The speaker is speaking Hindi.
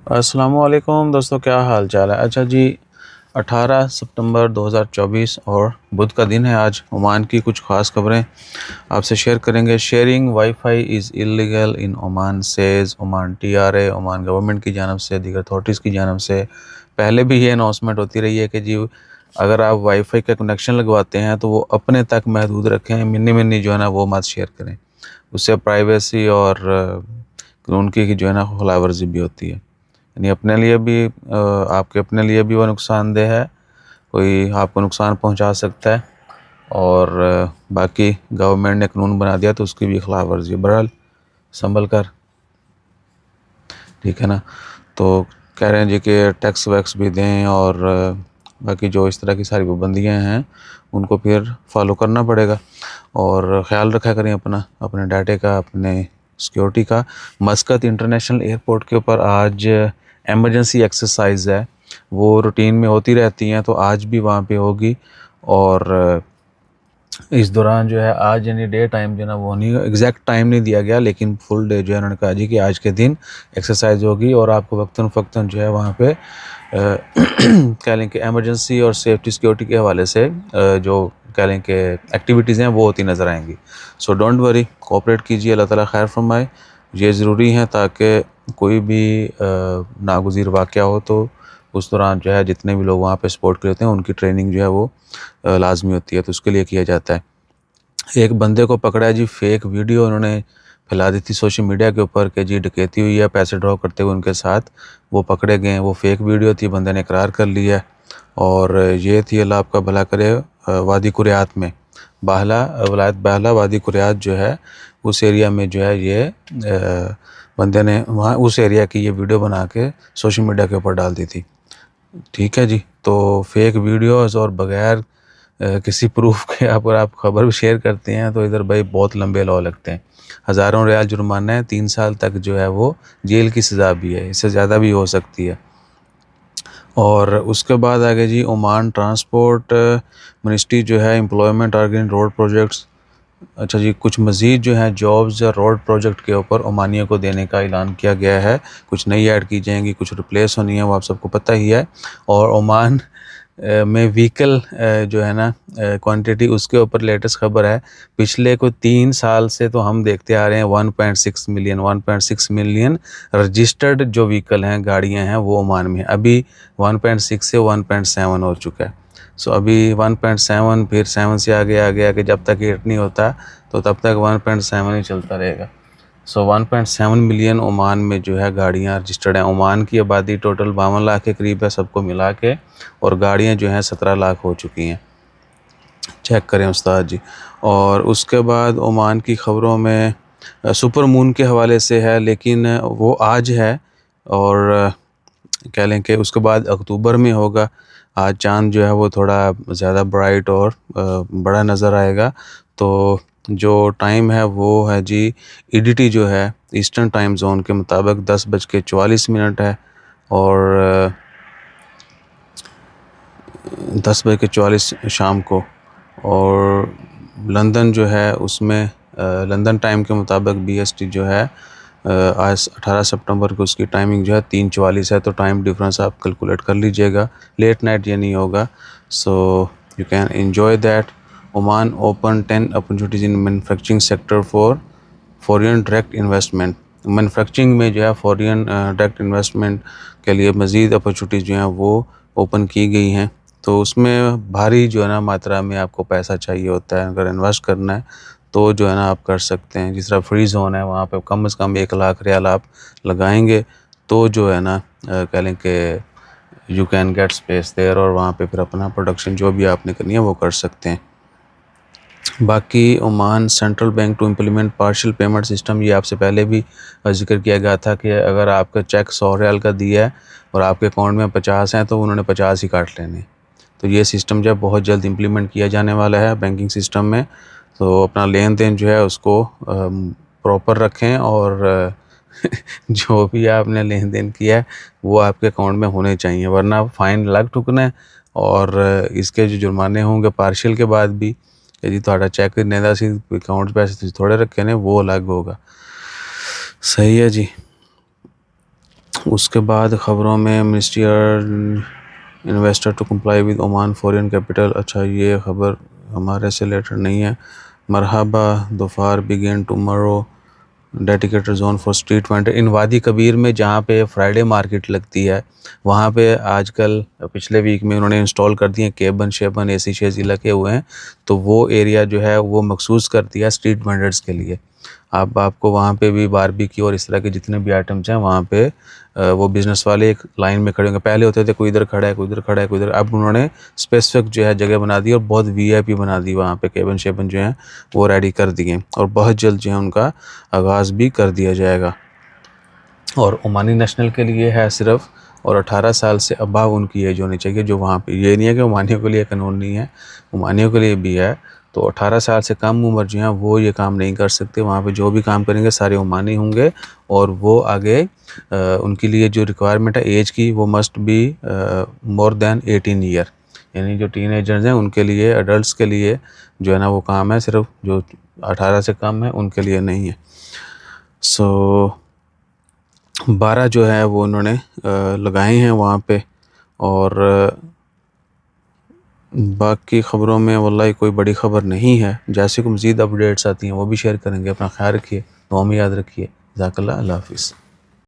अस्सलामुअलैकुम दोस्तों, क्या हाल चाल है। अच्छा जी, 18 सितंबर 2024 और बुध का दिन है। आज ओमान की कुछ ख़ास खबरें आपसे शेयर करेंगे। Sharing wifi is illegal in Oman says Oman TRA। Oman government की जानब से, दीगर अथॉरिटीज़ की जानब से पहले भी ये अनाउंसमेंट होती रही है कि जी अगर आप वाईफाई का कनेक्शन लगवाते हैं तो वो अपने तक महदूद रखें, मिनी मिनी जो है ना वो मत शेयर करें। उससे प्राइवेसी और उनकी जो है ना खिलाफ वर्जी भी होती है। यानी अपने लिए भी आपके अपने लिए भी वो नुकसानदेह है, कोई आपको नुकसान पहुंचा सकता है। और बाकी गवर्नमेंट ने कानून बना दिया तो उसकी भी खिलाफ वर्जी है। बहरहाल संभल कर, ठीक है ना। तो कह रहे हैं जी कि टैक्स वैक्स भी दें और बाकी जो इस तरह की सारी पाबंदियाँ हैं उनको फिर फॉलो करना पड़ेगा। और ख़्याल रखा करें अपना, अपने डाटे का, अपने सिक्योरिटी का। मस्कत इंटरनेशनल एयरपोर्ट के ऊपर आज एमरजेंसी एक्सरसाइज है, वो रूटीन में होती रहती हैं, तो आज भी वहाँ पे होगी। और इस दौरान जो है आज यानी डे टाइम जो है ना वो नहीं, एग्जैक्ट टाइम नहीं दिया गया, लेकिन फुल डे जो है उन्होंने कहा जी कि आज के दिन एक्सरसाइज होगी और आपको वक्तन फ़क्तन जो है वहाँ पे कह लें कि एमरजेंसी और सेफ्टी सिक्योरिटी के हवाले से जो कह लें कि एक्टिविटीज़ हैं वो होती नज़र आएंगी। सो डोंट वरी, कोऑपरेट कीजिए, अल्लाह ताला खैर फरमाए। ये ज़रूरी है ताकि कोई भी नागुज़ीर वाक़या हो तो उस दौरान जो है जितने भी लोग वहाँ पे सपोर्ट करते हैं उनकी ट्रेनिंग जो है वो लाजमी होती है, तो उसके लिए किया जाता है। एक बंदे को पकड़ा है जी, फेक वीडियो उन्होंने फैला दी थी सोशल मीडिया के ऊपर कि जी डकैती हुई है पैसे ड्रॉ करते हुए उनके साथ, वो पकड़े गए हैं। वो फेक वीडियो थी, बंदे ने इकरार कर लिया है। और ये थी, अल्लाह आपका भला करे, वादी कुरियात में, बाहला वलायत बाहला वादी कुरियात जो है उस एरिया में जो है ये बंदे ने वहाँ उस एरिया की ये वीडियो बना के सोशल मीडिया के ऊपर डाल दी थी। ठीक है जी। तो फेक वीडियोस और बगैर किसी प्रूफ के अगर आप खबर भी शेयर करते हैं तो इधर भाई बहुत लंबे लॉ लगते हैं। हज़ारों रियाल जुर्माना है, 3 साल तक जो है वो जेल की सज़ा भी है, इससे ज़्यादा भी हो सकती है। और उसके बाद आगे जी, ओमान ट्रांसपोर्ट मिनिस्ट्री जो है एम्प्लॉयमेंट टारगेट रोड प्रोजेक्ट्स। अच्छा जी, कुछ मज़ीद जो है जॉब्स रोड प्रोजेक्ट के ऊपर ओमानियों को देने का ऐलान किया गया है। कुछ नई ऐड की जाएंगी, कुछ रिप्लेस होनी है, वो आप सबको पता ही है। और ओमान में व्हीकल जो है ना क्वांटिटी, उसके ऊपर लेटेस्ट खबर है। पिछले को 3 साल से तो हम देखते आ रहे हैं 1.6 मिलियन रजिस्टर्ड जो व्हीकल हैं, गाड़ियां हैं, वो ओमान में अभी 1.6 से 1.7 हो चुका है। सो अभी 1.7, फिर 7 से आगे आ गया कि जब तक 8 नहीं होता तो तब तक 1.7 ही चलता रहेगा। सो 1.7 मिलियन ओमान में जो है गाड़ियाँ रजिस्टर्ड हैं। ओमान की आबादी टोटल 52 लाख के करीब है सबको मिला के, और गाड़ियाँ जो हैं 17 लाख हो चुकी हैं। चेक करें उस्ताद जी। और उसके बाद ओमान की ख़बरों में सुपर मून के हवाले से है, लेकिन वो आज है। और कह लें कि उसके बाद अक्टूबर में होगा। आज चाँद जो है वो थोड़ा ज़्यादा ब्राइट और बड़ा नज़र आएगा। तो जो टाइम है वो है जी, EDT जो है ईस्टर्न टाइम जोन के मुताबिक 10:44 है। और 10:44 शाम को। और लंदन जो है उसमें लंदन टाइम के मुताबिक BST जो है आज 18 सितंबर को उसकी टाइमिंग जो है 3:44 है। तो टाइम डिफरेंस आप कैलकुलेट कर लीजिएगा, लेट नाइट ये नहीं होगा। So you can enjoy that. Oman open 10 opportunities in manufacturing sector for foreign direct investment. Manufacturing में जो है फॉरेन डायरेक्ट इन्वेस्टमेंट के लिए मज़ीद अपॉर्चुनिटीज़ जो हैं वो ओपन की गई हैं। तो उसमें भारी जो है ना मात्रा में आपको पैसा चाहिए होता है, अगर इन्वेस्ट करना है तो जो है ना आप कर सकते हैं। जिस तरह फ्री जोन है वहाँ पे कम से कम 1 लाख रियाल आप लगाएंगे तो जो है ना कह लें कि you can get space there, और वहाँ पे फिर अपना प्रोडक्शन जो भी आपने करनी है वो कर सकते हैं। बाकी Oman central bank to implement partial payment system, ये आपसे पहले भी जिक्र किया गया था कि अगर आपका चेक 100 रियाल का दिया है और आपके अकाउंट में 50 हैं तो उन्होंने 50 ही काट लेने। तो ये सिस्टम जो है बहुत जल्द इम्प्लीमेंट किया जाने वाला है बैंकिंग सिस्टम में। तो अपना लेन देन जो है उसको प्रॉपर रखें, और जो भी आपने लेन देन किया है वो आपके अकाउंट में होने चाहिए, वरना फ़ाइन लग ठुकना है। और इसके जो जुर्माने होंगे पार्शियल के बाद भी, यदि ਤੁਹਾਡਾ चेक नहीं था सी अकाउंट पैसे थोड़े रखे ने, वो अलग होगा। सही है जी। उसके बाद ख़बरों में ministry investor to comply with Oman foreign capital. अच्छा, ये ख़बर हमारे से रिलेटेड नहीं है। मरहबा Dhofar begin tomorrow dedicated zone for street vendor. In Wadi Kabir में जहाँ पे फ्राइडे मार्केट लगती है, वहाँ पे आजकल पिछले वीक में उन्होंने इंस्टॉल कर दिए केबन शेबन एसी शेसी लगे हुए हैं, तो वो एरिया जो है वो मखसूस कर दिया स्ट्रीट वेंडर्स के लिए। आपको वहाँ पे भी बारबेक्यू और इस तरह के जितने भी आइटम्स हैं वहाँ पे वो बिज़नेस वाले एक लाइन में खड़े होंगे। पहले होते थे कोई इधर खड़ा है, कोई इधर खड़ा है, कोई इधर। अब उन्होंने स्पेसिफिक जो है जगह बना दी और बहुत वीआईपी बना दी। वहाँ पे केबन शेबन जो हैं वो रेडी कर दिए और बहुत जल्द जो है उनका आगाज़ भी कर दिया जाएगा। और ओमानी नेशनल के लिए है सिर्फ, और 18 साल से अबव उनकी एज होनी चाहिए जो वहाँ पे। ये नहीं है कि ओमानियों के लिए कानून नहीं है, ओमानियों के लिए भी है। तो 18 साल से कम उम्र जो है वो ये काम नहीं कर सकते। वहाँ पे जो भी काम करेंगे सारे ओमानी होंगे और वो आगे उनके लिए जो रिक्वायरमेंट है एज की, वो must be more than 18 year. यानी जो टीनेजर्स हैं उनके लिए, एडल्ट्स के लिए जो है ना वो काम है, सिर्फ जो 18 से कम है उनके लिए नहीं है। सो 12 जो है वो उन्होंने लगाए हैं वहाँ पे। और बाकी ख़बरों में वल्लाही कोई बड़ी ख़बर नहीं है। जैसे को मज़ीद अपडेट्स आती हैं वो भी शेयर करेंगे। अपना ख्याल रखिए, दुआ में याद रखिए। जज़ाकल्लाह, अल्लाह हाफ़िज़।